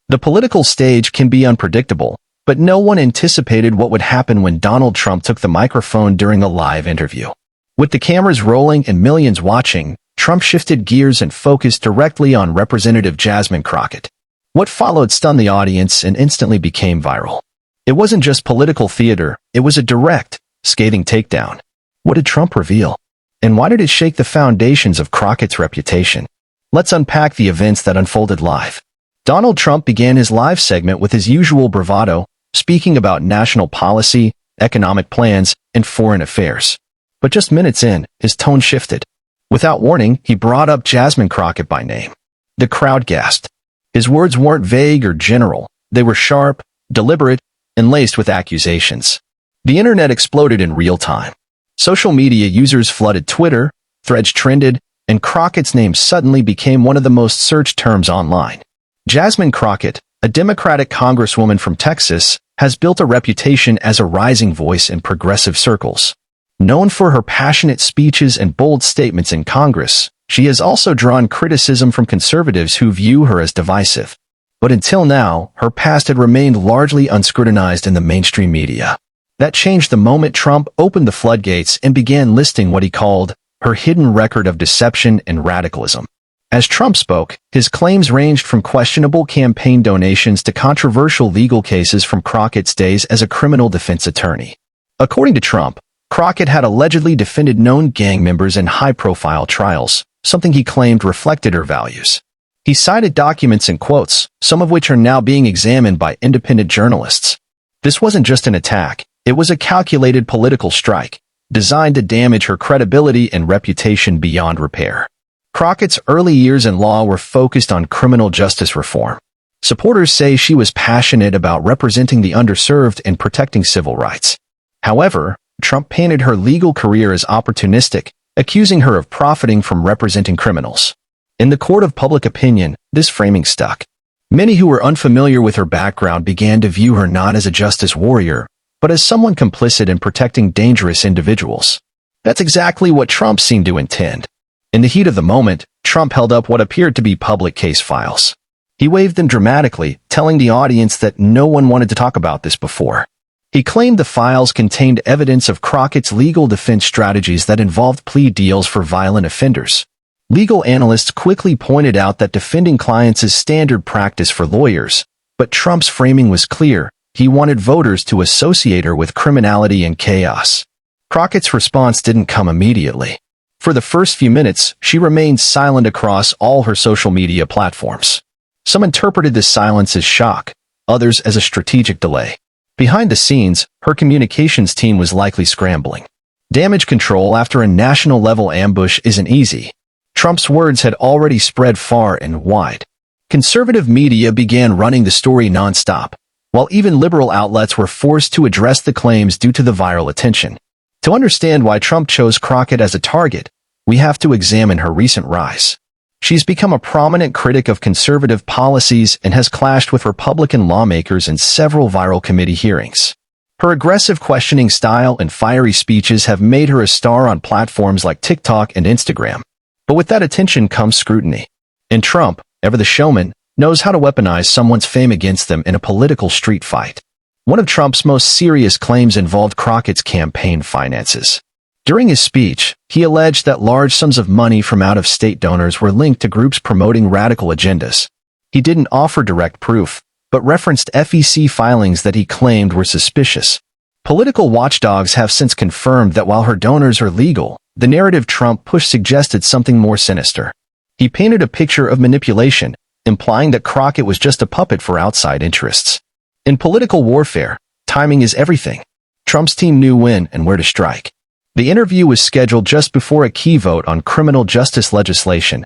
The political stage can be unpredictable, but no one anticipated what would happen when Donald Trump took the microphone during a live interview. With the cameras rolling and millions watching, Trump shifted gears and focused directly on Representative Jasmine Crockett. What followed stunned the audience and instantly became viral. It wasn't just political theater, it was a direct, scathing takedown. What did Trump reveal? And why did it shake the foundations of Crockett's reputation? Let's unpack the events that unfolded live. Donald Trump began his live segment with his usual bravado, speaking about national policy, economic plans, and foreign affairs. But just minutes in, his tone shifted. Without warning, he brought up Jasmine Crockett by name. The crowd gasped. His words weren't vague or general. They were sharp, deliberate, and laced with accusations. The internet exploded in real time. Social media users flooded Twitter, threads trended, and Crockett's name suddenly became one of the most searched terms online. Jasmine Crockett, a Democratic congresswoman from Texas, has built a reputation as a rising voice in progressive circles. Known for her passionate speeches and bold statements in Congress, she has also drawn criticism from conservatives who view her as divisive. But until now, her past had remained largely unscrutinized in the mainstream media. That changed the moment Trump opened the floodgates and began listing what he called her hidden record of deception and radicalism. As Trump spoke, his claims ranged from questionable campaign donations to controversial legal cases from Crockett's days as a criminal defense attorney. According to Trump, Crockett had allegedly defended known gang members in high-profile trials, something he claimed reflected her values. He cited documents and quotes, some of which are now being examined by independent journalists. This wasn't just an attack, it was a calculated political strike, designed to damage her credibility and reputation beyond repair. Crockett's early years in law were focused on criminal justice reform. Supporters say she was passionate about representing the underserved and protecting civil rights. However, Trump painted her legal career as opportunistic, accusing her of profiting from representing criminals. In the court of public opinion, this framing stuck. Many who were unfamiliar with her background began to view her not as a justice warrior, but as someone complicit in protecting dangerous individuals. That's exactly what Trump seemed to intend. In the heat of the moment, Trump held up what appeared to be public case files. He waved them dramatically, telling the audience that no one wanted to talk about this before. He claimed the files contained evidence of Crockett's legal defense strategies that involved plea deals for violent offenders. Legal analysts quickly pointed out that defending clients is standard practice for lawyers, but Trump's framing was clear. He wanted voters to associate her with criminality and chaos. Crockett's response didn't come immediately. For the first few minutes, she remained silent across all her social media platforms. Some interpreted this silence as shock, others as a strategic delay. Behind the scenes, her communications team was likely scrambling. Damage control after a national-level ambush isn't easy. Trump's words had already spread far and wide. Conservative media began running the story nonstop, while even liberal outlets were forced to address the claims due to the viral attention. To understand why Trump chose Crockett as a target, we have to examine her recent rise. She's become a prominent critic of conservative policies and has clashed with Republican lawmakers in several viral committee hearings. Her aggressive questioning style and fiery speeches have made her a star on platforms like TikTok and Instagram. But with that attention comes scrutiny. And Trump, ever the showman, knows how to weaponize someone's fame against them in a political street fight. One of Trump's most serious claims involved Crockett's campaign finances. During his speech, he alleged that large sums of money from out-of-state donors were linked to groups promoting radical agendas. He didn't offer direct proof, but referenced FEC filings that he claimed were suspicious. Political watchdogs have since confirmed that while her donors are legal, the narrative Trump pushed suggested something more sinister. He painted a picture of manipulation, implying that Crockett was just a puppet for outside interests. In political warfare, timing is everything. Trump's team knew when and where to strike. The interview was scheduled just before a key vote on criminal justice legislation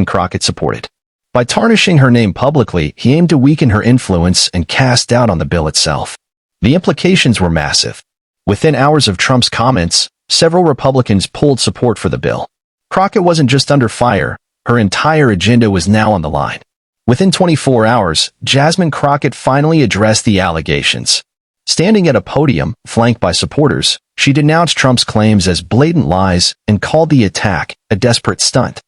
Crockett supported. By tarnishing her name publicly, he aimed to weaken her influence and cast doubt on the bill itself. The implications were massive. Within hours of Trump's comments, several Republicans pulled support for the bill. Crockett wasn't just under fire, her entire agenda was now on the line. Within 24 hours, Jasmine Crockett finally addressed the allegations. Standing at a podium, flanked by supporters, she denounced Trump's claims as blatant lies and called the attack a desperate stunt.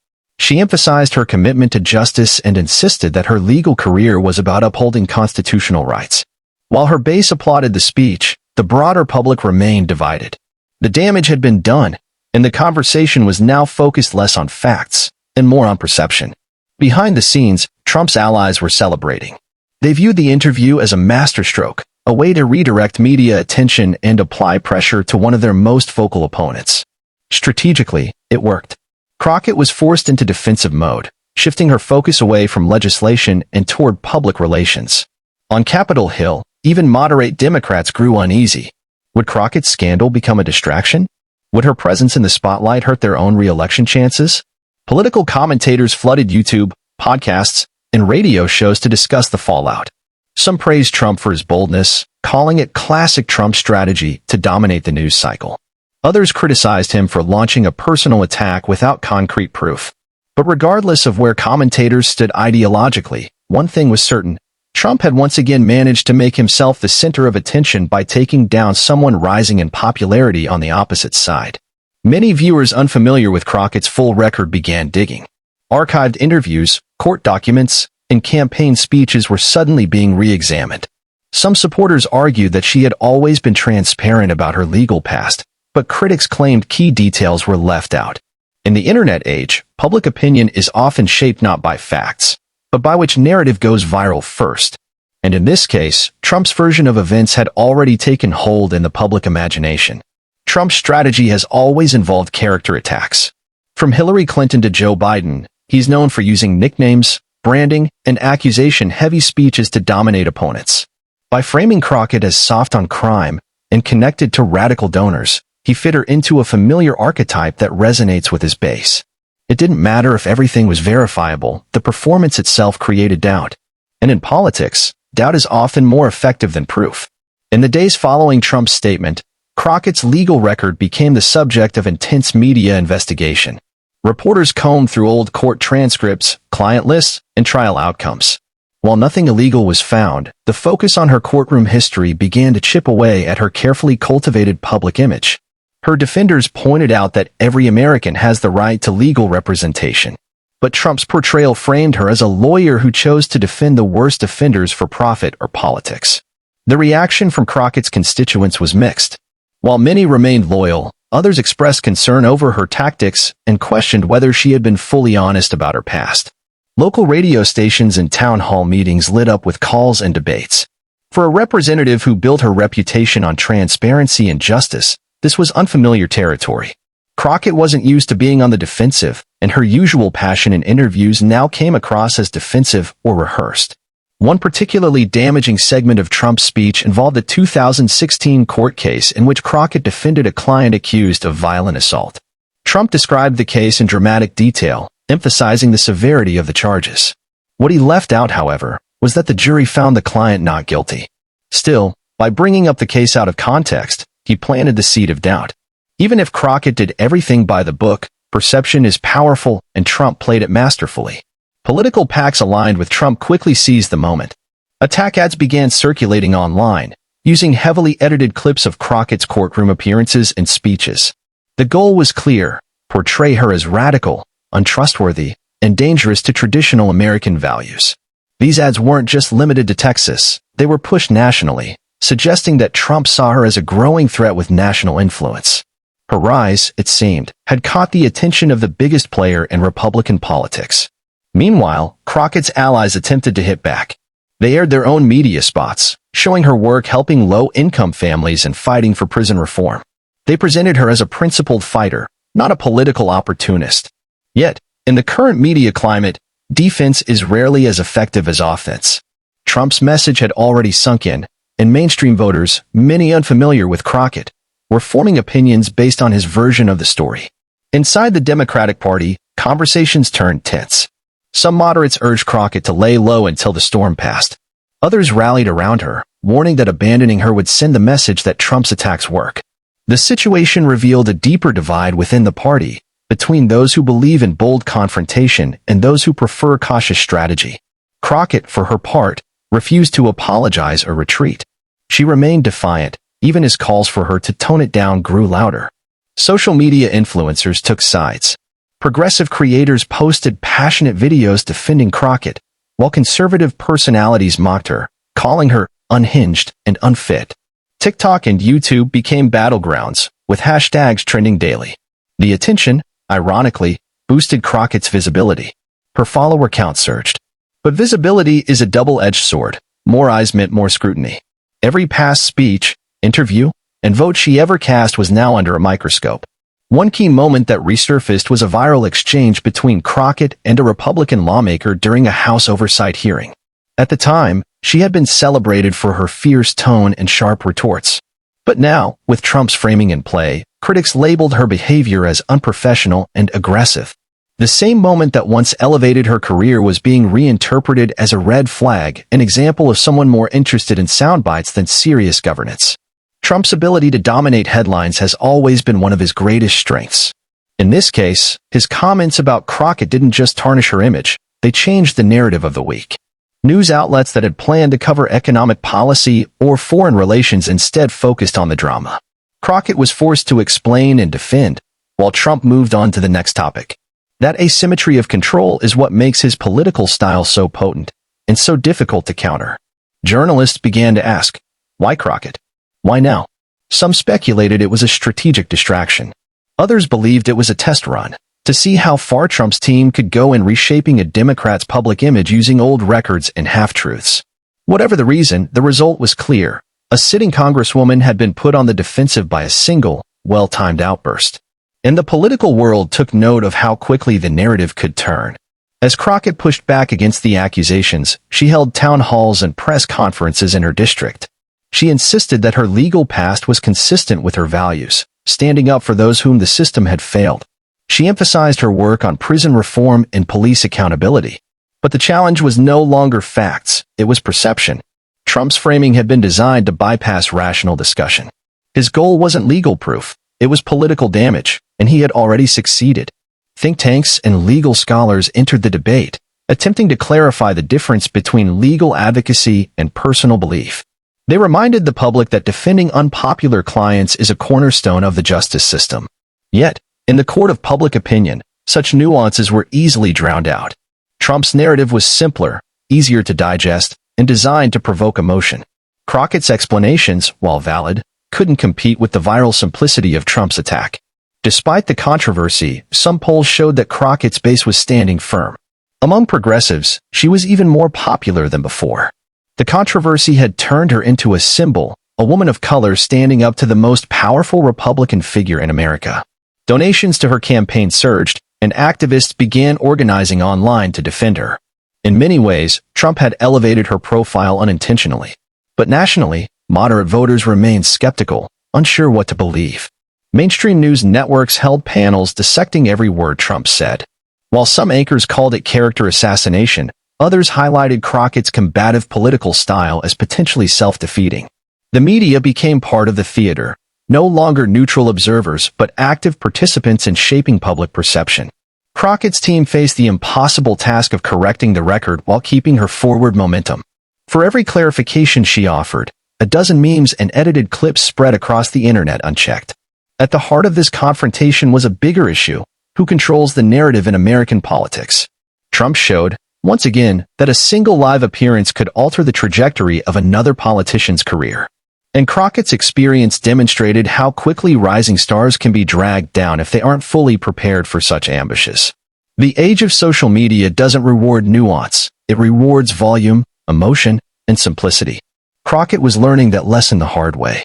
She emphasized her commitment to justice and insisted that her legal career was about upholding constitutional rights. While her base applauded the speech, the broader public remained divided. The damage had been done, and the conversation was now focused less on facts and more on perception. Behind the scenes, Trump's allies were celebrating. They viewed the interview as a masterstroke, a way to redirect media attention and apply pressure to one of their most vocal opponents. Strategically, it worked. Crockett was forced into defensive mode, shifting her focus away from legislation and toward public relations. On Capitol Hill, even moderate Democrats grew uneasy. Would Crockett's scandal become a distraction? Would her presence in the spotlight hurt their own re-election chances? Political commentators flooded YouTube, podcasts, and radio shows to discuss the fallout. Some praised Trump for his boldness, calling it classic Trump strategy to dominate the news cycle. Others criticized him for launching a personal attack without concrete proof. But regardless of where commentators stood ideologically, one thing was certain: Trump had once again managed to make himself the center of attention by taking down someone rising in popularity on the opposite side. Many viewers unfamiliar with Crockett's full record began digging. Archived interviews, court documents, and campaign speeches were suddenly being re-examined. Some supporters argued that she had always been transparent about her legal past, but critics claimed key details were left out. In the internet age, public opinion is often shaped not by facts, but by which narrative goes viral first. And in this case, Trump's version of events had already taken hold in the public imagination. Trump's strategy has always involved character attacks. From Hillary Clinton to Joe Biden, he's known for using nicknames, branding, and accusation-heavy speeches to dominate opponents. By framing Crockett as soft on crime and connected to radical donors, he fit her into a familiar archetype that resonates with his base. It didn't matter if everything was verifiable, the performance itself created doubt. And in politics, doubt is often more effective than proof. In the days following Trump's statement, Crockett's legal record became the subject of intense media investigation. Reporters combed through old court transcripts, client lists, and trial outcomes. While nothing illegal was found, the focus on her courtroom history began to chip away at her carefully cultivated public image. Her defenders pointed out that every American has the right to legal representation. But Trump's portrayal framed her as a lawyer who chose to defend the worst offenders for profit or politics. The reaction from Crockett's constituents was mixed. While many remained loyal, others expressed concern over her tactics and questioned whether she had been fully honest about her past. Local radio stations and town hall meetings lit up with calls and debates. For a representative who built her reputation on transparency and justice, this was unfamiliar territory. Crockett wasn't used to being on the defensive, and her usual passion in interviews now came across as defensive or rehearsed. One particularly damaging segment of Trump's speech involved the 2016 court case in which Crockett defended a client accused of violent assault. Trump described the case in dramatic detail, emphasizing the severity of the charges. What he left out, however, was that the jury found the client not guilty. Still, by bringing up the case out of context, he planted the seed of doubt. Even if Crockett did everything by the book, perception is powerful, and Trump played it masterfully. Political PACs aligned with Trump quickly seized the moment. Attack ads began circulating online, using heavily edited clips of Crockett's courtroom appearances and speeches. The goal was clear: portray her as radical, untrustworthy, and dangerous to traditional American values. These ads weren't just limited to Texas, they were pushed nationally, suggesting that Trump saw her as a growing threat with national influence. Her rise, it seemed, had caught the attention of the biggest player in Republican politics. Meanwhile, Crockett's allies attempted to hit back. They aired their own media spots, showing her work helping low-income families and fighting for prison reform. They presented her as a principled fighter, not a political opportunist. Yet, in the current media climate, defense is rarely as effective as offense. Trump's message had already sunk in, and mainstream voters, many unfamiliar with Crockett, were forming opinions based on his version of the story. Inside the Democratic Party, conversations turned tense. Some moderates urged Crockett to lay low until the storm passed. Others rallied around her, warning that abandoning her would send the message that Trump's attacks work. The situation revealed a deeper divide within the party, between those who believe in bold confrontation and those who prefer cautious strategy. Crockett, for her part, refused to apologize or retreat. She remained defiant, even as calls for her to tone it down grew louder. Social media influencers took sides. Progressive creators posted passionate videos defending Crockett, while conservative personalities mocked her, calling her unhinged and unfit. TikTok and YouTube became battlegrounds, with hashtags trending daily. The attention, ironically, boosted Crockett's visibility. Her follower count surged. But visibility is a double-edged sword. More eyes meant more scrutiny. Every past speech, interview, and vote she ever cast was now under a microscope. One key moment that resurfaced was a viral exchange between Crockett and a Republican lawmaker during a House oversight hearing. At the time, she had been celebrated for her fierce tone and sharp retorts. But now, with Trump's framing in play, critics labeled her behavior as unprofessional and aggressive. The same moment that once elevated her career was being reinterpreted as a red flag, an example of someone more interested in sound bites than serious governance. Trump's ability to dominate headlines has always been one of his greatest strengths. In this case, his comments about Crockett didn't just tarnish her image, they changed the narrative of the week. News outlets that had planned to cover economic policy or foreign relations instead focused on the drama. Crockett was forced to explain and defend, while Trump moved on to the next topic. That asymmetry of control is what makes his political style so potent and so difficult to counter. Journalists began to ask, why Crockett? Why now? Some speculated it was a strategic distraction. Others believed it was a test run, to see how far Trump's team could go in reshaping a Democrat's public image using old records and half-truths. Whatever the reason, the result was clear. A sitting Congresswoman had been put on the defensive by a single, well-timed outburst. And the political world took note of how quickly the narrative could turn. As Crockett pushed back against the accusations, she held town halls and press conferences in her district. She insisted that her legal past was consistent with her values, standing up for those whom the system had failed. She emphasized her work on prison reform and police accountability. But the challenge was no longer facts, it was perception. Trump's framing had been designed to bypass rational discussion. His goal wasn't legal proof, it was political damage, and he had already succeeded. Think tanks and legal scholars entered the debate, attempting to clarify the difference between legal advocacy and personal belief. They reminded the public that defending unpopular clients is a cornerstone of the justice system. Yet, in the court of public opinion, such nuances were easily drowned out. Trump's narrative was simpler, easier to digest, and designed to provoke emotion. Crockett's explanations, while valid, couldn't compete with the viral simplicity of Trump's attack. Despite the controversy, some polls showed that Crockett's base was standing firm. Among progressives, she was even more popular than before. The controversy had turned her into a symbol, a woman of color standing up to the most powerful Republican figure in America. Donations to her campaign surged, and activists began organizing online to defend her. In many ways, Trump had elevated her profile unintentionally. But nationally, moderate voters remained skeptical, unsure what to believe. Mainstream news networks held panels dissecting every word Trump said. While some anchors called it character assassination, others highlighted Crockett's combative political style as potentially self-defeating. The media became part of the theater, no longer neutral observers but active participants in shaping public perception. Crockett's team faced the impossible task of correcting the record while keeping her forward momentum. For every clarification she offered, a dozen memes and edited clips spread across the internet unchecked. At the heart of this confrontation was a bigger issue: who controls the narrative in American politics? Trump showed, once again, that a single live appearance could alter the trajectory of another politician's career. And Crockett's experience demonstrated how quickly rising stars can be dragged down if they aren't fully prepared for such ambushes. The age of social media doesn't reward nuance, it rewards volume, emotion, and simplicity. Crockett was learning that lesson the hard way.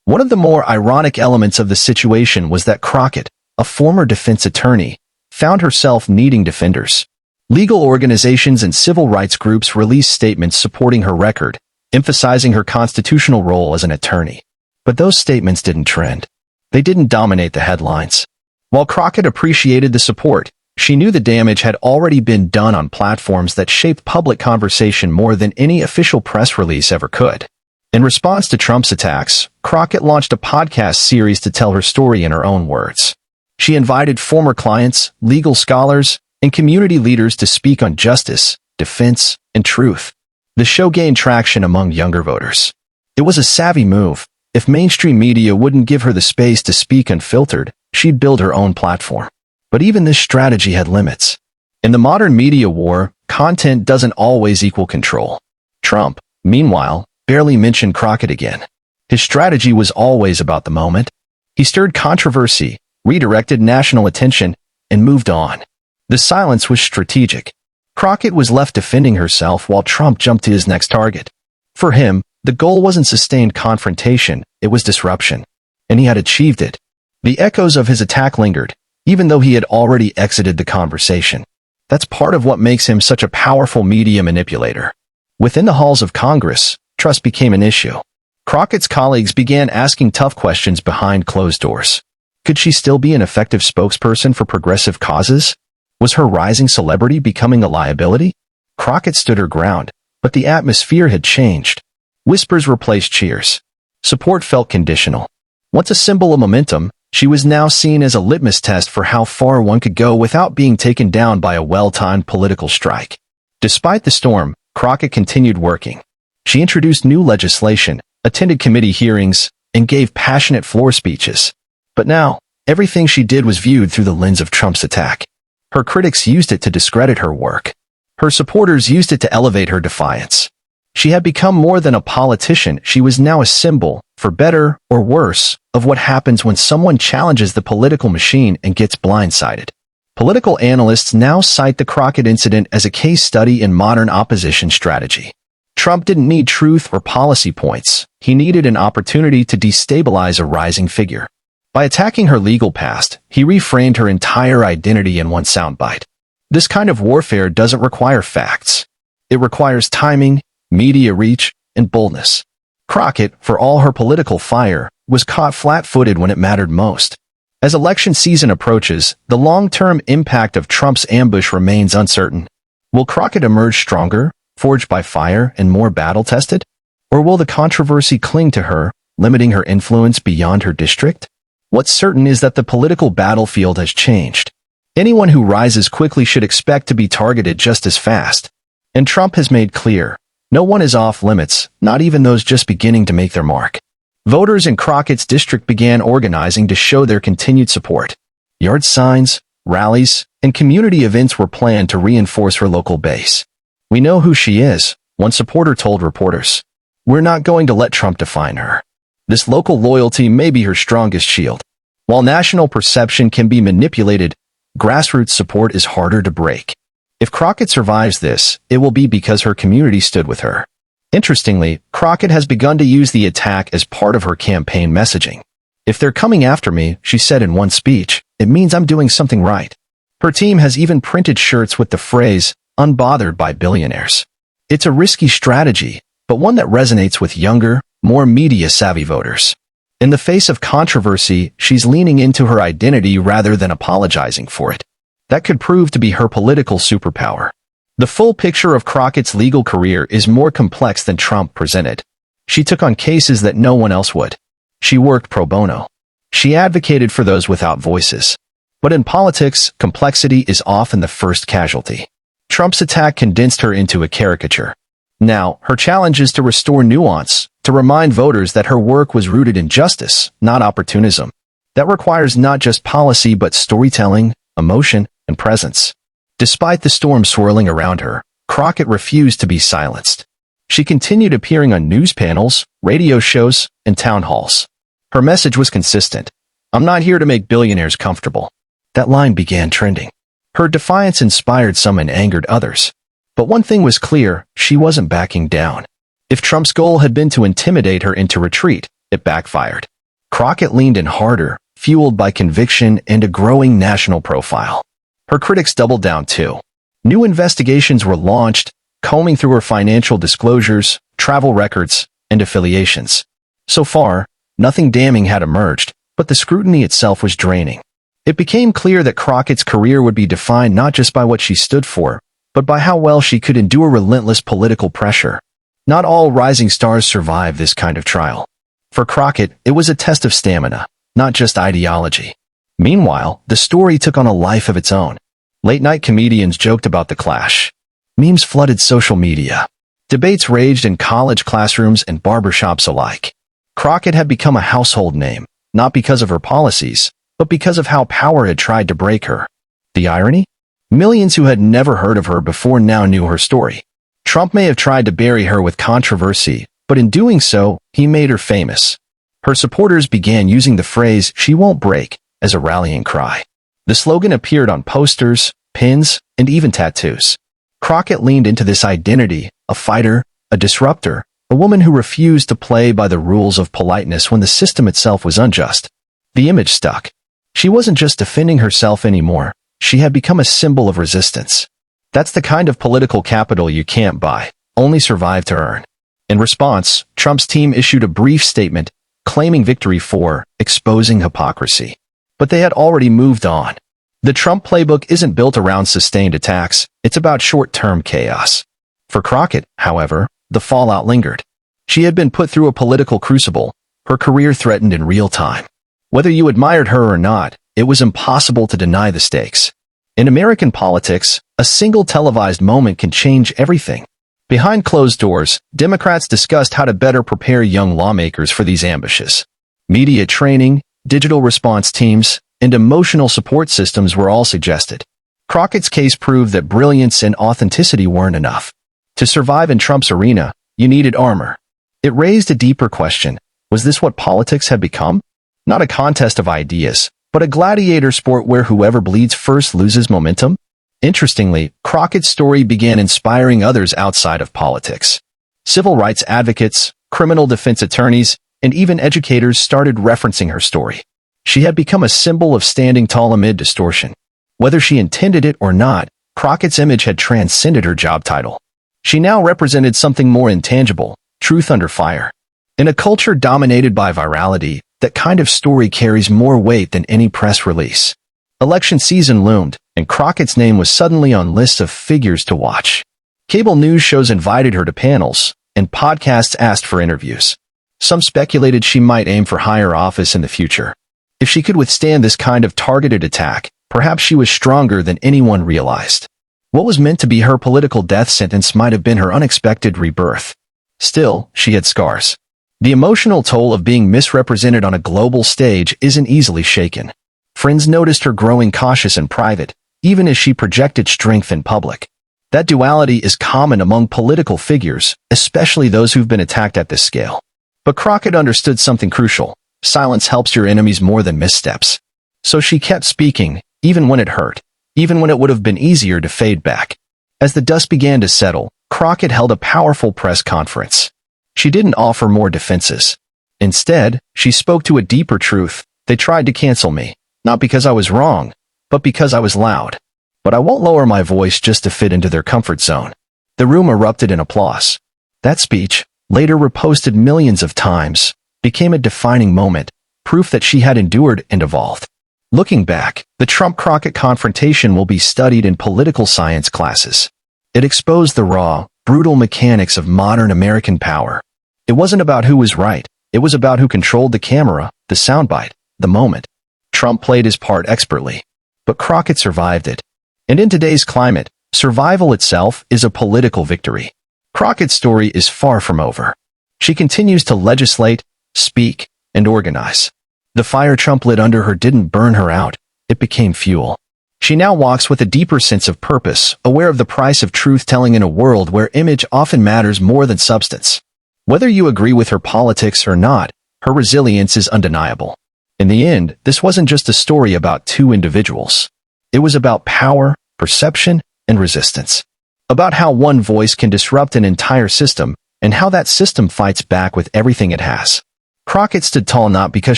One of the more ironic elements of the situation was that Crockett, a former defense attorney, found herself needing defenders. Legal organizations and civil rights groups released statements supporting her record, emphasizing her constitutional role as an attorney. But those statements didn't trend. They didn't dominate the headlines. While Crockett appreciated the support, she knew the damage had already been done on platforms that shaped public conversation more than any official press release ever could. In response to Trump's attacks, Crockett launched a podcast series to tell her story in her own words. She invited former clients, legal scholars, and community leaders to speak on justice, defense, and truth. The show gained traction among younger voters. It was a savvy move. If mainstream media wouldn't give her the space to speak unfiltered, she'd build her own platform. But even this strategy had limits. In the modern media war, content doesn't always equal control. Trump, meanwhile, barely mentioned Crockett again. His strategy was always about the moment. He stirred controversy, redirected national attention, and moved on. The silence was strategic. Crockett was left defending herself while Trump jumped to his next target. For him, the goal wasn't sustained confrontation, it was disruption. And he had achieved it. The echoes of his attack lingered, even though he had already exited the conversation. That's part of what makes him such a powerful media manipulator. Within the halls of Congress, trust became an issue. Crockett's colleagues began asking tough questions behind closed doors. Could she still be an effective spokesperson for progressive causes? Was her rising celebrity becoming a liability? Crockett stood her ground, but the atmosphere had changed. Whispers replaced cheers. Support felt conditional. Once a symbol of momentum, she was now seen as a litmus test for how far one could go without being taken down by a well-timed political strike. Despite the storm, Crockett continued working. She introduced new legislation, attended committee hearings, and gave passionate floor speeches. But now, everything she did was viewed through the lens of Trump's attack. Her critics used it to discredit her work. Her supporters used it to elevate her defiance. She had become more than a politician, she was now a symbol, for better or worse, of what happens when someone challenges the political machine and gets blindsided. Political analysts now cite the Crockett incident as a case study in modern opposition strategy. Trump didn't need truth or policy points, he needed an opportunity to destabilize a rising figure. By attacking her legal past, he reframed her entire identity in one soundbite. This kind of warfare doesn't require facts. It requires timing, media reach, and boldness. Crockett, for all her political fire, was caught flat-footed when it mattered most. As election season approaches, the long-term impact of Trump's ambush remains uncertain. Will Crockett emerge stronger, forged by fire and more battle-tested? Or will the controversy cling to her, limiting her influence beyond her district? What's certain is that the political battlefield has changed. Anyone who rises quickly should expect to be targeted just as fast. And Trump has made clear, no one is off limits, not even those just beginning to make their mark. Voters in Crockett's district began organizing to show their continued support. Yard signs, rallies, and community events were planned to reinforce her local base. "We know who she is," one supporter told reporters. "We're not going to let Trump define her." This local loyalty may be her strongest shield. While national perception can be manipulated, grassroots support is harder to break. If Crockett survives this, it will be because her community stood with her. Interestingly, Crockett has begun to use the attack as part of her campaign messaging. "If they're coming after me," she said in one speech, "it means I'm doing something right." Her team has even printed shirts with the phrase, "Unbothered by billionaires." It's a risky strategy, but one that resonates with younger, more media-savvy voters. In the face of controversy, she's leaning into her identity rather than apologizing for it. That could prove to be her political superpower. The full picture of Crockett's legal career is more complex than Trump presented. She took on cases that no one else would. She worked pro bono. She advocated for those without voices. But in politics, complexity is often the first casualty. Trump's attack condensed her into a caricature. Now, her challenge is to restore nuance, to remind voters that her work was rooted in justice, not opportunism. That requires not just policy but storytelling, emotion, and presence. Despite the storm swirling around her, Crockett refused to be silenced. She continued appearing on news panels, radio shows, and town halls. Her message was consistent. "I'm not here to make billionaires comfortable." That line began trending. Her defiance inspired some and angered others. But one thing was clear, she wasn't backing down. If Trump's goal had been to intimidate her into retreat, it backfired. Crockett leaned in harder, fueled by conviction and a growing national profile. Her critics doubled down too. New investigations were launched, combing through her financial disclosures, travel records, and affiliations. So far, nothing damning had emerged, but the scrutiny itself was draining. It became clear that Crockett's career would be defined not just by what she stood for, but by how well she could endure relentless political pressure. Not all rising stars survive this kind of trial. For Crockett, it was a test of stamina, not just ideology. Meanwhile, the story took on a life of its own. Late-night comedians joked about the clash. Memes flooded social media. Debates raged in college classrooms and barbershops alike. Crockett had become a household name, not because of her policies, but because of how power had tried to break her. The irony? Millions who had never heard of her before now knew her story. Trump may have tried to bury her with controversy, but in doing so, he made her famous. Her supporters began using the phrase, "she won't break," as a rallying cry. The slogan appeared on posters, pins, and even tattoos. Crockett leaned into this identity, a fighter, a disruptor, a woman who refused to play by the rules of politeness when the system itself was unjust. The image stuck. She wasn't just defending herself anymore. She had become a symbol of resistance. That's the kind of political capital you can't buy, only survive to earn. In response, Trump's team issued a brief statement claiming victory for exposing hypocrisy. But they had already moved on. The Trump playbook isn't built around sustained attacks, it's about short-term chaos. For Crockett, however, the fallout lingered. She had been put through a political crucible, her career threatened in real time. Whether you admired her or not, it was impossible to deny the stakes. In American politics, a single televised moment can change everything. Behind closed doors, Democrats discussed how to better prepare young lawmakers for these ambushes. Media training, digital response teams, and emotional support systems were all suggested. Crockett's case proved that brilliance and authenticity weren't enough. To survive in Trump's arena, you needed armor. It raised a deeper question. Was this what politics had become? Not a contest of ideas, but a gladiator sport where whoever bleeds first loses momentum? Interestingly, Crockett's story began inspiring others outside of politics. Civil rights advocates, criminal defense attorneys, and even educators started referencing her story. She had become a symbol of standing tall amid distortion. Whether she intended it or not, Crockett's image had transcended her job title. She now represented something more intangible, truth under fire. In a culture dominated by virality, that kind of story carries more weight than any press release. Election season loomed, and Crockett's name was suddenly on lists of figures to watch. Cable news shows invited her to panels, and podcasts asked for interviews. Some speculated she might aim for higher office in the future. If she could withstand this kind of targeted attack, perhaps she was stronger than anyone realized. What was meant to be her political death sentence might have been her unexpected rebirth. Still, she had scars. The emotional toll of being misrepresented on a global stage isn't easily shaken. Friends noticed her growing cautious in private, even as she projected strength in public. That duality is common among political figures, especially those who've been attacked at this scale. But Crockett understood something crucial. Silence helps your enemies more than missteps. So she kept speaking, even when it hurt, even when it would have been easier to fade back. As the dust began to settle, Crockett held a powerful press conference. She didn't offer more defenses. Instead, she spoke to a deeper truth. They tried to cancel me, not because I was wrong, but because I was loud. But I won't lower my voice just to fit into their comfort zone. The room erupted in applause. That speech, later reposted millions of times, became a defining moment, proof that she had endured and evolved. Looking back, the Trump-Crockett confrontation will be studied in political science classes. It exposed the raw, brutal mechanics of modern American power. It wasn't about who was right, it was about who controlled the camera, the soundbite, the moment. Trump played his part expertly, but Crockett survived it. And in today's climate, survival itself is a political victory. Crockett's story is far from over. She continues to legislate, speak, and organize. The fire Trump lit under her didn't burn her out, it became fuel. She now walks with a deeper sense of purpose, aware of the price of truth-telling in a world where image often matters more than substance. Whether you agree with her politics or not, her resilience is undeniable. In the end, this wasn't just a story about two individuals. It was about power, perception, and resistance. About how one voice can disrupt an entire system, and how that system fights back with everything it has. Crockett stood tall not because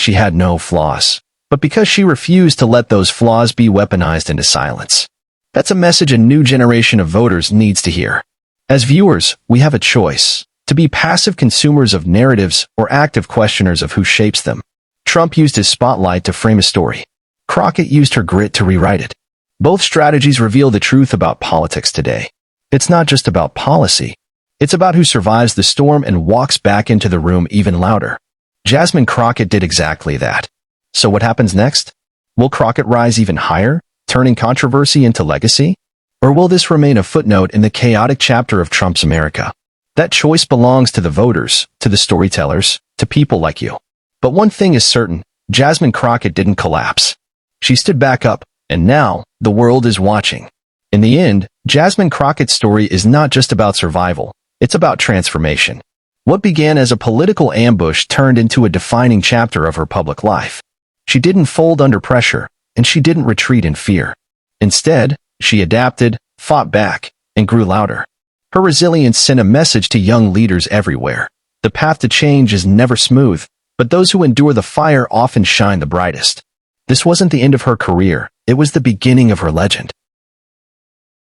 she had no flaws, but because she refused to let those flaws be weaponized into silence. That's a message a new generation of voters needs to hear. As viewers, we have a choice: to be passive consumers of narratives or active questioners of who shapes them. Trump used his spotlight to frame a story. Crockett used her grit to rewrite it. Both strategies reveal the truth about politics today. It's not just about policy. It's about who survives the storm and walks back into the room even louder. Jasmine Crockett did exactly that. So what happens next? Will Crockett rise even higher, turning controversy into legacy? Or will this remain a footnote in the chaotic chapter of Trump's America? That choice belongs to the voters, to the storytellers, to people like you. But one thing is certain, Jasmine Crockett didn't collapse. She stood back up, And now, the world is watching. In the end, Jasmine Crockett's story is not just about survival, it's about transformation. What began as a political ambush turned into a defining chapter of her public life. She didn't fold under pressure, and she didn't retreat in fear. Instead, she adapted, fought back, and grew louder. Her resilience sent a message to young leaders everywhere. The path to change is never smooth, but those who endure the fire often shine the brightest. This wasn't the end of her career, it was the beginning of her legend.